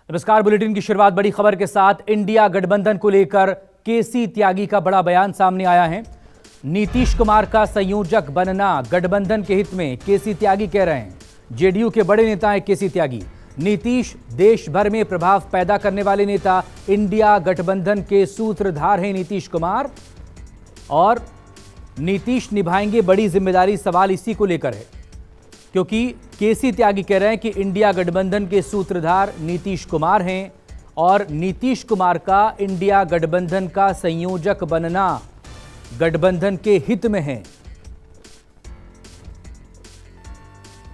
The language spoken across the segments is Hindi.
नमस्कार। बुलेटिन की शुरुआत बड़ी खबर के साथ। इंडिया गठबंधन को लेकर केसी त्यागी का बड़ा बयान सामने आया है। नीतीश कुमार का संयोजक बनना गठबंधन के हित में, केसी त्यागी कह रहे हैं। जेडीयू के बड़े नेता हैं केसी त्यागी। नीतीश देश भर में प्रभाव पैदा करने वाले नेता, इंडिया गठबंधन के सूत्रधार हैं नीतीश कुमार, और नीतीश निभाएंगे बड़ी जिम्मेदारी। सवाल इसी को लेकर है, क्योंकि केसी त्यागी कह रहे हैं कि इंडिया गठबंधन के सूत्रधार नीतीश कुमार हैं और नीतीश कुमार का इंडिया गठबंधन का संयोजक बनना गठबंधन के हित में है।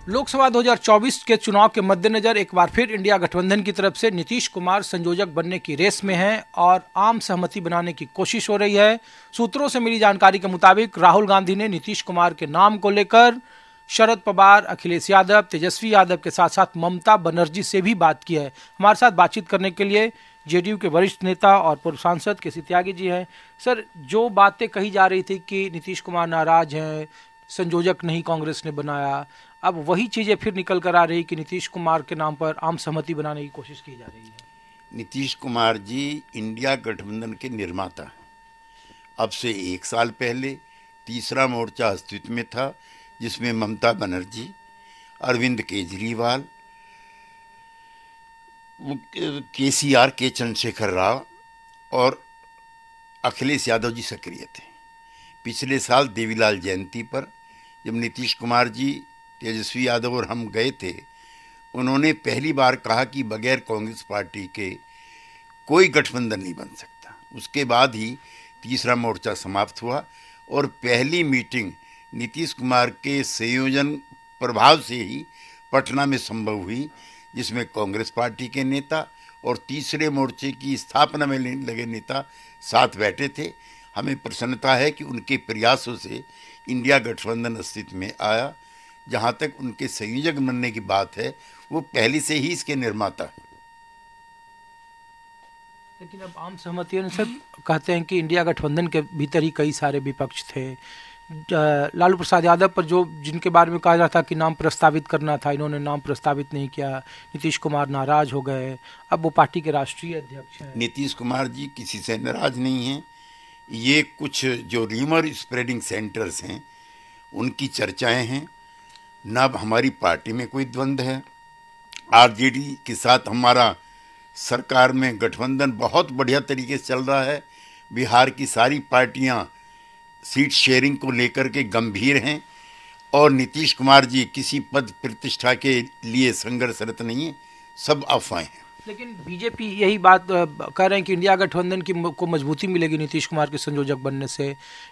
लोकसभा 2024 के चुनाव के मद्देनजर एक बार फिर इंडिया गठबंधन की तरफ से नीतीश कुमार संयोजक बनने की रेस में हैं और आम सहमति बनाने की कोशिश हो रही है। सूत्रों से मिली जानकारी के मुताबिक राहुल गांधी ने नीतीश कुमार के नाम को लेकर शरद पवार, अखिलेश यादव, तेजस्वी यादव के साथ साथ ममता बनर्जी से भी बात की है। हमारे साथ बातचीत करने के लिए जेडीयू के वरिष्ठ नेता और पूर्व सांसद केसी त्यागी जी हैं। सर, जो बातें कही जा रही थी कि नीतीश कुमार नाराज हैं, संयोजक नहीं कांग्रेस ने बनाया, अब वही चीजें फिर निकल कर आ रही कि नीतीश कुमार के नाम पर आम सहमति बनाने की कोशिश की जा रही है। नीतीश कुमार जी इंडिया गठबंधन के निर्माता हैं। अब से 1 साल पहले तीसरा मोर्चा अस्तित्व में था, जिसमें ममता बनर्जी, अरविंद केजरीवाल, केसीआर के चंद्रशेखर राव और अखिलेश यादव जी सक्रिय थे। पिछले साल देवीलाल जयंती पर जब नीतीश कुमार जी, तेजस्वी यादव और हम गए थे, उन्होंने पहली बार कहा कि बगैर कांग्रेस पार्टी के कोई गठबंधन नहीं बन सकता। उसके बाद ही तीसरा मोर्चा समाप्त हुआ और पहली मीटिंग नीतीश कुमार के संयोजन प्रभाव से ही पटना में संभव हुई, जिसमें कांग्रेस पार्टी के नेता और तीसरे मोर्चे की स्थापना में लगे नेता साथ बैठे थे। हमें प्रसन्नता है कि उनके प्रयासों से इंडिया गठबंधन अस्तित्व में आया। जहां तक उनके संयोजक बनने की बात है, वो पहले से ही इसके निर्माता हैं। लेकिन अब आम सहमति अनुसार कहते हैं कि इंडिया गठबंधन के भीतर ही कई सारे विपक्ष थे। लालू प्रसाद यादव पर जिनके बारे में कहा जाता कि नाम प्रस्तावित करना था, इन्होंने नाम प्रस्तावित नहीं किया। नीतीश कुमार नाराज हो गए, अब वो पार्टी के राष्ट्रीय अध्यक्ष हैं। नीतीश कुमार जी किसी से नाराज नहीं हैं। ये कुछ जो र्यूमर स्प्रेडिंग सेंटर्स हैं, उनकी चर्चाएं हैं। न हमारी पार्टी में कोई द्वंद्व है। आरजेडी के साथ हमारा सरकार में गठबंधन बहुत बढ़िया तरीके से चल रहा है। बिहार की सारी पार्टियां सीट शेयरिंग को लेकर के गंभीर हैं और नीतीश कुमार जी किसी पद प्रतिष्ठा के लिए संघर्षरत नहीं है, सब अफवाहें हैं। लेकिन बीजेपी यही बात कह रहे हैं कि इंडिया गठबंधन को मजबूती मिलेगी नीतीश कुमार के संयोजक बनने से।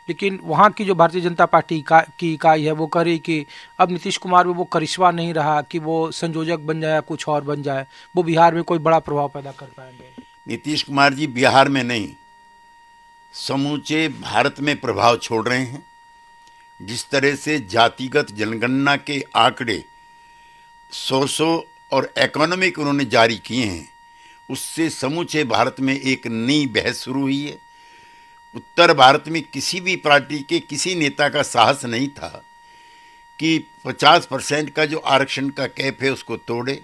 लेकिन वहाँ की जो भारतीय जनता पार्टी की इकाई है, वो कह रही कि अब नीतीश कुमार में वो करिश्मा नहीं रहा कि वो संयोजक बन जाए या कुछ और बन जाए, वो बिहार में कोई बड़ा प्रभाव पैदा कर पाएंगे। नीतीश कुमार जी बिहार में नहीं, समूचे भारत में प्रभाव छोड़ रहे हैं। जिस तरह से जातिगत जनगणना के आंकड़े सोर्सों और इकोनॉमिक उन्होंने जारी किए हैं, उससे समूचे भारत में एक नई बहस शुरू हुई है। उत्तर भारत में किसी भी पार्टी के किसी नेता का साहस नहीं था कि 50% का जो आरक्षण का कैप है उसको तोड़े।